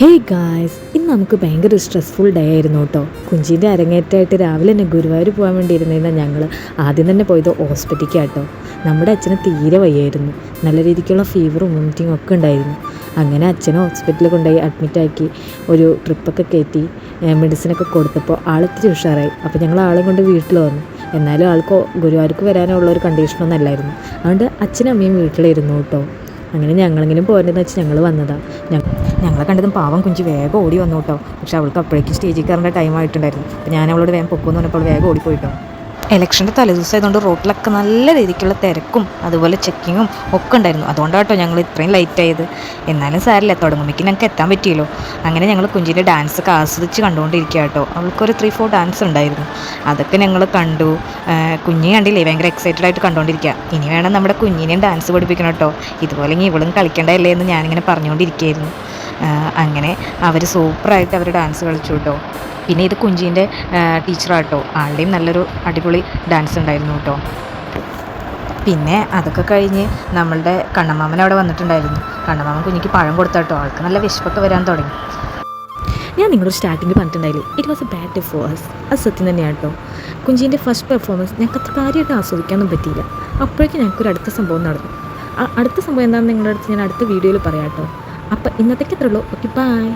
Hey guys, ഇന്ന് നമുക്ക് ഭയങ്കര സ്ട്രെസ്ഫുൾ ഡേ ആയിരുന്നു കേട്ടോ. കുഞ്ചിൻ്റെ അരങ്ങേറ്റമായിട്ട് രാവിലെ തന്നെ ഗുരുവായൂർ പോകാൻ വേണ്ടി ഇരുന്നിരുന്ന ഞങ്ങൾ ആദ്യം തന്നെ പോയത് ഹോസ്പിറ്റലിലേക്കാട്ടോ. നമ്മുടെ അച്ഛന് തീരെ വയ്യായിരുന്നു, നല്ല രീതിക്കുള്ള ഫീവറും വോമിറ്റിങ്ങും ഒക്കെ ഉണ്ടായിരുന്നു. അങ്ങനെ അച്ഛനെ ഹോസ്പിറ്റലിൽ കൊണ്ടുപോയി അഡ്മിറ്റാക്കി ഒരു ട്രിപ്പൊക്കെ കയറ്റി മെഡിസിനൊക്കെ കൊടുത്തപ്പോൾ ആളിത്തിരി ഉഷാറായി. അപ്പോൾ ഞങ്ങൾ ആളെ കൊണ്ട് വീട്ടിൽ വന്നു. എന്നാലും ആൾക്ക് ഗുരുവായൂർക്ക് വരാനുള്ള ഒരു കണ്ടീഷനൊന്നും അല്ലായിരുന്നു. അതുകൊണ്ട് അച്ഛനും അമ്മയും വീട്ടിലിരുന്നു കേട്ടോ. അങ്ങനെ ഞങ്ങളെങ്കിലും പോരേണ്ടതെന്ന് വെച്ച് ഞങ്ങൾ വന്നതാണ്. ഞങ്ങളെ കണ്ടതും പാവം കുഞ്ചി വേഗം ഓടി വന്നു കേട്ടോ. പക്ഷെ അവൾക്ക് അപ്പോഴേക്കും സ്റ്റേജിൽ കയറേണ്ട ടൈം ആയിട്ടുണ്ടായിരുന്നു. അപ്പോൾ ഞാൻ അവളോട് വേഗം പൊക്കുമെന്ന് പറഞ്ഞപ്പോൾ വേഗം ഓടിപ്പോയിട്ടോ. ഇലക്ഷൻ്റെ തലേദിവസം ആയതുകൊണ്ട് റോട്ടിലൊക്കെ നല്ല രീതിക്കുള്ള തിരക്കും അതുപോലെ ചെക്കിങ്ങും ഒക്കെ ഉണ്ടായിരുന്നു. അതുകൊണ്ടാണ് കേട്ടോ ഞങ്ങൾ ഇത്രയും ലേറ്റ് ആയത്. എന്നാലും സാരില്ല, തുടങ്ങുമ്പോഴേക്കും ഞങ്ങൾക്ക് എത്താൻ പറ്റിയല്ലോ. അങ്ങനെ ഞങ്ങൾ കുഞ്ചിൻ്റെ ഡാൻസൊക്കെ ആസ്വദിച്ച് കണ്ടുകൊണ്ടിരിക്കുക കേട്ടോ. അവൾക്കൊരു 3-4 ഡാൻസ് ഉണ്ടായിരുന്നു, അതൊക്കെ ഞങ്ങൾ കണ്ടു. കുഞ്ഞിനെ കണ്ടില്ലേ, ഭയങ്കര എക്സൈറ്റഡ് ആയിട്ട് കണ്ടുകൊണ്ടിരിക്കുക. ഇനി വേണം നമ്മുടെ കുഞ്ഞിനെയും ഡാൻസ് പഠിപ്പിക്കണം കേട്ടോ. ഇതുപോലെ ഇനി ഇവളും കളിക്കേണ്ടതല്ലേ എന്ന് ഞാനിങ്ങനെ പറഞ്ഞുകൊണ്ടിരിക്കുകയായിരുന്നു. അങ്ങനെ അവർ സൂപ്പറായിട്ട് അവർ ഡാൻസ് കളിച്ചു കേട്ടോ. പിന്നെ ഇത് കുഞ്ചീൻ്റെ ടീച്ചറാട്ടോ, ആളുടെയും നല്ലൊരു അടിപൊളി ഡാൻസ് ഉണ്ടായിരുന്നു കേട്ടോ. പിന്നെ അതൊക്കെ കഴിഞ്ഞ് നമ്മളുടെ കണ്ണമാമൻ അവിടെ വന്നിട്ടുണ്ടായിരുന്നു. കണ്ണമാമൻ കുഞ്ഞിക്ക് പഴം കൊടുത്താട്ടോ. ആൾക്ക് നല്ല വിശപ്പൊക്കെ വരാൻ തുടങ്ങി. ഞാൻ നിങ്ങളോട് സ്റ്റാർട്ടിങ്ങിൽ പറഞ്ഞിട്ടുണ്ടായില്ലേ, it was a bad day for us. അത് സത്യം തന്നെയാണ് കേട്ടോ. കുഞ്ചീൻ്റെ ഫസ്റ്റ് പെർഫോമൻസ് ഞങ്ങൾക്ക് അത്ര കാര്യമായിട്ട് ആസ്വദിക്കാനൊന്നും പറ്റിയില്ല. അപ്പോഴേക്കും ഞങ്ങൾക്കൊരു അടുത്ത സംഭവം നടന്നു. അടുത്ത സംഭവം എന്താണെന്ന് നിങ്ങളുടെ അടുത്ത് ഞാൻ അടുത്ത വീഡിയോയിൽ പറയാം കേട്ടോ. അപ്പോൾ ഇന്നത്തേക്ക് അത്രേ ഉള്ളൂ. Okay, by.